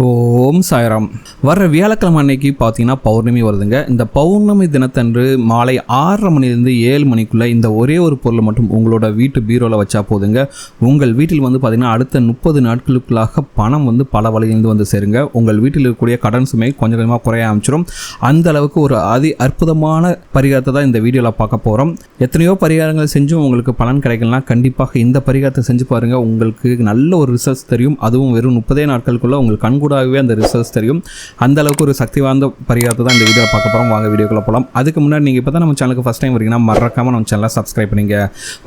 ஓம் சாய்ராம். வர்ற வியாழக்கிழமை அன்னைக்கு பார்த்தீங்கன்னா பௌர்ணமி வருதுங்க. இந்த பௌர்ணமி தினத்தன்று மாலை 6:30 மணிலேருந்து 7 மணிக்குள்ளே இந்த ஒரே ஒரு பொருளை மட்டும் உங்களோட வீட்டு பீரோவில் வச்சா போதுங்க. உங்கள் வீட்டில் பார்த்தீங்கன்னா அடுத்த 30 நாட்களுக்குள்ளாக பணம் பல வழியிலிருந்து சேருங்க. உங்கள் வீட்டில் இருக்கக்கூடிய கடன் சுமை கொஞ்சம் கொஞ்சமாக குறைய ஆரம்பிச்சிடும். அந்த அளவுக்கு ஒரு அற்புதமான பரிகாரத்தை தான் இந்த வீடியோவில் பார்க்க போகிறோம். எத்தனையோ பரிகாரங்கள் செஞ்சும் உங்களுக்கு பலன் கிடைக்கலாம். கண்டிப்பாக இந்த பரிகாரத்தை செஞ்சு பாருங்கள். உங்களுக்கு நல்ல ஒரு ரிசல்ட்ஸ் தெரியும். அதுவும் வெறும் 30 நாட்களுக்குள்ளே உங்களுக்கு கண்கூடாகவே அந்த ரிசல்ட்ஸ் தெரியும். அந்த அளவுக்கு ஒரு சக்தி வாய்ந்த பரிகாரத்தை தான் இந்த வீடியோவில் பார்க்க போகிறோம். வாங்க வீடியோக்குள்ள போகலாம். அதுக்கு முன்னாடி நீங்கள் இப்போ தான் நம்ம சேனலுக்கு ஃபஸ்ட் டைம் வரீங்கன்னா மறக்காமல் நம்ம சேனலை சப்ஸ்கிரைப் பண்ணிங்க.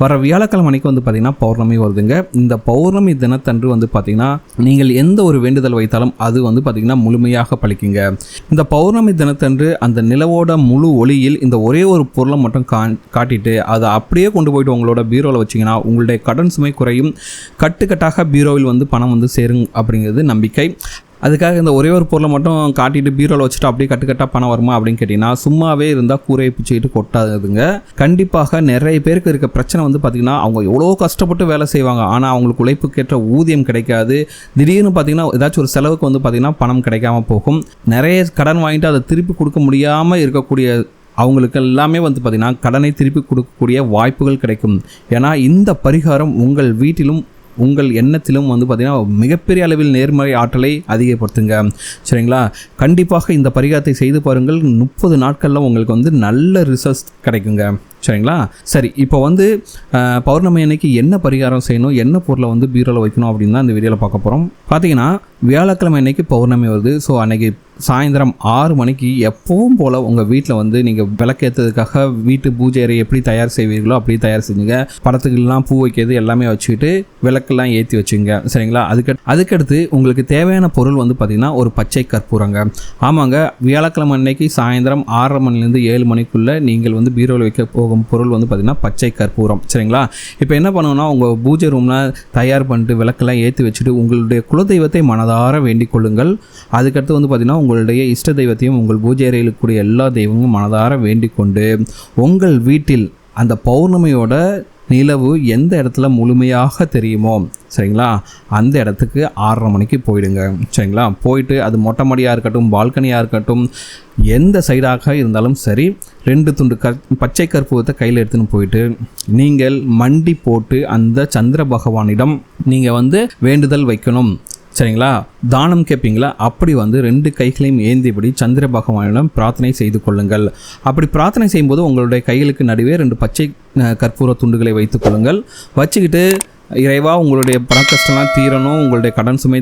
வர வியாழக்கிழமை அன்னைக்கு பார்த்தீங்கன்னா பௌர்ணமி வருதுங்க. இந்த பௌர்ணமி தினத்தன்று பார்த்தீங்கன்னா நீங்கள் எந்த ஒரு வேண்டுதல் வைத்தாலும் அது பார்த்தீங்கன்னா முழுமையாக பலிக்குங்க. இந்த பௌர்ணமி தினத்தன்று அந்த நிலவோட முழு ஒளியில் இந்த ஒரே ஒரு பொருளை மட்டும் காட்டிட்டு அதை அப்படியே கொண்டு போயிட்டு உங்களோட பீரோவில் வச்சிங்கன்னா உங்களுடைய கடன் சுமை குறையும். கட்டுக்கட்டாக பீரோவில் பணம் சேரும் அப்படிங்கிறது நம்பிக்கை. அதுக்காக இந்த ஒரே ஒரு பொருளை மட்டும் காட்டிட்டு பீரோவில் வச்சுட்டு அப்படியே கட்டுக்கட்டாக பணம் வருமா அப்படின்னு கேட்டிங்கன்னா சும்மாவே இருந்தால் கூரையை பிச்சுக்கிட்டு கொட்டாதுங்க. கண்டிப்பாக நிறைய பேருக்கு இருக்க பிரச்சனை பார்த்திங்கன்னா அவங்க எவ்வளோ கஷ்டப்பட்டு வேலை செய்வாங்க. ஆனால் அவங்களுக்கு உழைப்புக்கேற்ற ஊதியம் கிடைக்காது. திடீர்னு பார்த்திங்கன்னா ஏதாச்சும் ஒரு செலவுக்கு பார்த்திங்கன்னா பணம் கிடைக்காம போகும். நிறைய கடன் வாங்கிட்டு அதை திருப்பி கொடுக்க முடியாமல் இருக்கக்கூடிய அவங்களுக்கு எல்லாமே பார்த்திங்கன்னா கடனை திருப்பி கொடுக்கக்கூடிய வாய்ப்புகள் கிடைக்கும். ஏன்னா இந்த பரிகாரம் உங்கள் வீட்டிலும் உங்கள் எண்ணத்திலும் பார்த்திங்கன்னா மிகப்பெரிய அளவில் நேர்மறை ஆற்றலை அதிகப்படுத்துங்க. சரிங்களா? கண்டிப்பாக இந்த பரிகாரத்தை செய்து பாருங்கள். 30 நாட்களில் உங்களுக்கு நல்ல ரிசல்ட்ஸ் கிடைக்குங்க. சரிங்களா? சரி, இப்போ பௌர்ணமி அன்னைக்கு என்ன பரிகாரம் செய்யணும், என்ன பொருளை பீரோவில் வைக்கணும் அப்படின்னு தான் இந்த வீடியோவில் பார்க்க போகிறோம். பார்த்தீங்கன்னா வியாழக்கிழமை அன்னைக்கு பௌர்ணமி வருது. ஸோ அன்னைக்கு சாயந்தரம் 6 மணிக்கு எப்பவும் போல் உங்கள் வீட்டில் நீங்கள் விளக்கேற்றதுக்காக வீட்டு பூஜை அறை எப்படி தயார் செய்வீர்களோ அப்படி தயார் செஞ்சுங்க. படத்துக்கெல்லாம் பூ வைக்கிறது எல்லாமே வச்சுக்கிட்டு விளக்கெல்லாம் ஏற்றி வச்சுங்க. சரிங்களா? அதுக்கடுத்து உங்களுக்கு தேவையான பொருள் பார்த்திங்கன்னா ஒரு பச்சை கற்பூரங்க. ஆமாங்க, வியாழக்கிழமை அன்னைக்கு சாயந்தரம் 6:30 மணிலேருந்து 7 மணிக்குள்ளே நீங்கள் பீரோவில் வைக்க போகும் பொருள் பார்த்திங்கன்னா பச்சை கற்பூரம். சரிங்களா? இப்போ என்ன பண்ணணும்னா உங்கள் பூஜை ரூமில் தயார் பண்ணிட்டு விளக்கெல்லாம் ஏற்றி வச்சுட்டு உங்களுடைய குலதெய்வத்தை மனதார வேண்டிக் கொள்ளுங்கள். அதுக்கடுத்து பார்த்திங்கன்னா உங்களுடைய இஷ்ட தெய்வத்தையும் உங்கள் பூஜை அறையில் இருக்கக்கூடிய எல்லா தெய்வமும் மனதார வேண்டிக் கொண்டு உங்கள் வீட்டில் அந்த பௌர்ணமியோட நிலவு எந்த இடத்துல முழுமையாக தெரியுமோ சரிங்களா அந்த இடத்துக்கு 6:30 மணிக்கு போயிடுங்க. சரிங்களா? போயிட்டு அது மொட்டை மாடியாக இருக்கட்டும், பால்கனியாக இருக்கட்டும், எந்த சைடாக இருந்தாலும் சரி 2 துண்டு பச்சை கற்பூரத்தை கையில் எடுத்துன்னு போயிட்டு நீங்கள் மண்டி போட்டு அந்த சந்திர பகவானிடம் நீங்கள் வேண்டுதல் வைக்கணும். சரிங்களா? தானம் கேட்பீங்களா? அப்படி 2 கைகளையும் ஏந்தியபடி சந்திர பகவானிடம் பிரார்த்தனை செய்து கொள்ளுங்கள். அப்படி பிரார்த்தனை செய்யும்போது உங்களுடைய கைகளுக்கு நடுவே 2 பச்சை கற்பூர துண்டுகளை வைத்துக் கொள்ளுங்கள். வச்சுக்கிட்டு இறைவா உங்களுடைய பண கஷ்டம்லாம் தீரணும், உங்களுடைய கடன் சுமை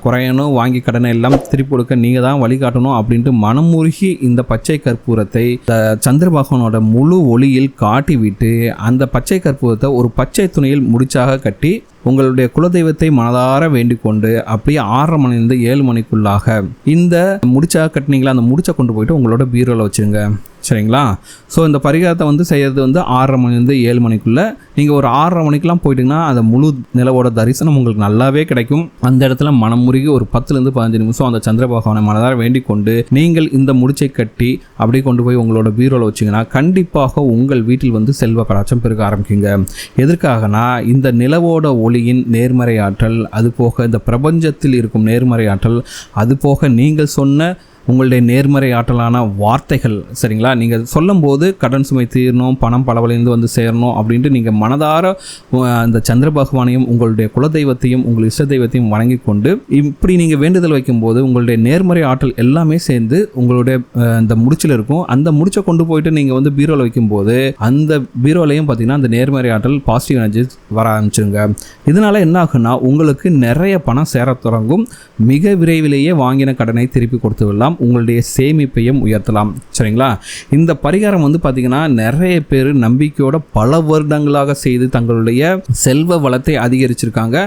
குறையணும், வாங்கி கடனை எல்லாம் திருப்பி கொடுக்க நீங்கள் தான் வழிகாட்டணும் அப்படின்ட்டு மனமுருகி இந்த பச்சை கற்பூரத்தை சந்திர பகவானோட முழு ஒளியில் காட்டிவிட்டு அந்த பச்சை கற்பூரத்தை ஒரு பச்சை துணியில் முடிச்சாக கட்டி உங்களுடைய குலதெய்வத்தை மனதார வேண்டிக் கொண்டு அப்படியே 6:30 மணிலேருந்து 7 மணிக்குள்ளாக இந்த முடிச்சாக கட்டினீங்களா அந்த முடிச்சை கொண்டு போயிட்டு உங்களோட பீரோவில் வச்சுருங்க. சரிங்களா? ஸோ இந்த பரிகாரத்தை செய்கிறது 6:30 மணிலேருந்து 7 மணிக்குள்ளே நீங்கள் ஒரு 6:30 மணிக்கெலாம் போயிட்டிங்கன்னா அந்த முழு நிலவோட தரிசனம் உங்களுக்கு நல்லாவே கிடைக்கும். அந்த இடத்துல மனமுருகி ஒரு 10லேருந்து 15 நிமிஷம் அந்த சந்திர பகவானை மனதார வேண்டிக் கொண்டு நீங்கள் இந்த முடிச்சை கட்டி அப்படியே கொண்டு போய் உங்களோட பீரோவில் வச்சிங்கன்னா கண்டிப்பாக உங்கள் வீட்டில் செல்வ கடாட்சம் பெருக ஆரம்பிக்குங்க. எதற்காகனா இந்த நிலவோட ஒளியின் நேர்மறை ஆற்றல், அதுபோக இந்த பிரபஞ்சத்தில் இருக்கும் நேர்மறை ஆற்றல், அதுபோக நீங்கள் சொன்ன உங்களுடைய நேர்மறை ஆற்றலான வார்த்தைகள். சரிங்களா? நீங்கள் சொல்லும்போது கடன் சுமை தீரணும், பணம் பலவழிந்து சேரணும் அப்படின்ட்டு நீங்கள் மனதார அந்த சந்திர பகவானையும் உங்களுடைய குலதெய்வத்தையும் உங்கள் இஷ்ட தெய்வத்தையும் வணங்கி கொண்டு இப்படி நீங்கள் வேண்டுதல் வைக்கும்போது உங்களுடைய நேர்மறை ஆற்றல் எல்லாமே சேர்ந்து உங்களுடைய அந்த முடிச்சில் இருக்கும். அந்த முடிச்சை கொண்டு போயிட்டு நீங்கள் பீரோவில் வைக்கும்போது அந்த பீரோலையும் பார்த்தீங்கன்னா அந்த நேர்மறை ஆற்றல் பாசிட்டிவ் எனர்ஜி வர ஆரம்பிச்சுங்க. இதனால் என்ன ஆகுன்னா உங்களுக்கு நிறைய பணம் சேர தொடங்கும். மிக விரைவிலேயே வாங்கின கடனை திருப்பி கொடுத்து விடலாம். உங்களுடைய சேமிப்பையும் உயர்த்தலாம். சரிங்களா? இந்த பரிகாரம் பார்த்தீங்கன்னா நிறைய பேர் நம்பிக்கையோட பல வருடங்களாக செய்து தங்களுடைய செல்வ வளத்தை அதிகரிச்சிருக்காங்க.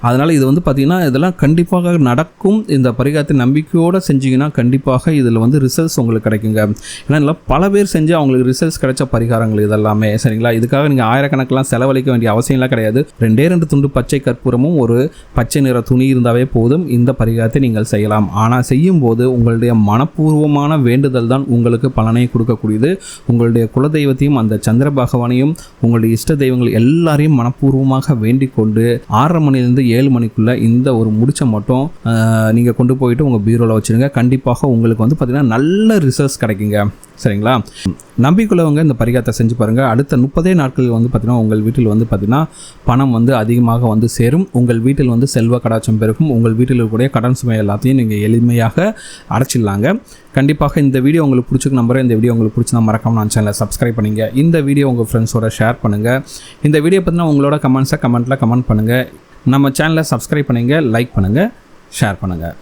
அதனால் இது பார்த்தீங்கன்னா இதெல்லாம் கண்டிப்பாக நடக்கும். இந்த பரிகாரத்தை நம்பிக்கையோடு செஞ்சீங்கன்னா கண்டிப்பாக இதில் ரிசல்ட்ஸ் உங்களுக்கு கிடைக்குங்க. ஏன்னா பல பேர் செஞ்சு அவங்களுக்கு ரிசல்ட்ஸ் கிடைச்ச பரிகாரங்கள் இதெல்லாமே. சரிங்களா? இதுக்காக நீங்கள் ஆயிரக்கணக்கெல்லாம் செலவழிக்க வேண்டிய அவசியம்லாம் கிடையாது. 2 துண்டு பச்சை கற்பூரமும் ஒரு பச்சை நிற துணி இருந்தாவே போதும் இந்த பரிகாரத்தை நீங்கள் செய்யலாம். ஆனால் செய்யும் போது உங்களுடைய மனப்பூர்வமான வேண்டுதல் தான் உங்களுக்கு பலனை கொடுக்கக்கூடியது. உங்களுடைய குலதெய்வத்தையும் அந்த சந்திர பகவானையும் உங்களுடைய இஷ்ட தெய்வங்கள் எல்லாரையும் மனப்பூர்வமாக வேண்டிக் கொண்டு 6:30 மணிலேருந்து 7 மணிக்குள்ளே இந்த ஒரு முடிச்சை மட்டும் நீங்கள் கொண்டு போயிட்டு உங்கள் பீரோவில் வச்சுருங்க. கண்டிப்பாக உங்களுக்கு வந்து பார்த்திங்கன்னா நல்ல ரிசல்ட்ஸ் கிடைக்குங்க. சரிங்களா? நம்பிக்கையுள்ளவங்க இந்த பரிகாரத்தை செஞ்சு பாருங்கள். அடுத்த 30 நாட்களில் வந்து பார்த்திங்கன்னா உங்கள் வீட்டில் வந்து பார்த்திங்கன்னா பணம் வந்து அதிகமாக வந்து சேரும். உங்கள் வீட்டில் வந்து செல்வ கடாட்சம் பெருகும். உங்கள் வீட்டில் இருக்கக்கூடிய கடன் சுமை எல்லாத்தையும் நீங்கள் எளிமையாக அடைச்சிடலாங்க. கண்டிப்பாக இந்த வீடியோ உங்களுக்கு பிடிச்சிருக்கு நம்புறேன். இந்த வீடியோ உங்களுக்கு பிடிச்சிருந்தா மறக்காம நான் சேனலை சப்ஸ்கிரைப் பண்ணுங்க. இந்த வீடியோ உங்கள் ஃப்ரெண்ட்ஸோட ஷேர் பண்ணுங்கள். இந்த வீடியோ பற்றினா உங்களோட கமெண்ட்ஸை கமெண்ட்டில் கமெண்ட் பண்ணுங்கள். நம்ம சேனலை சப்ஸ்கிரைப் பண்ணுங்கள், லைக் பண்ணுங்கள், ஷேர் பண்ணுங்கள்.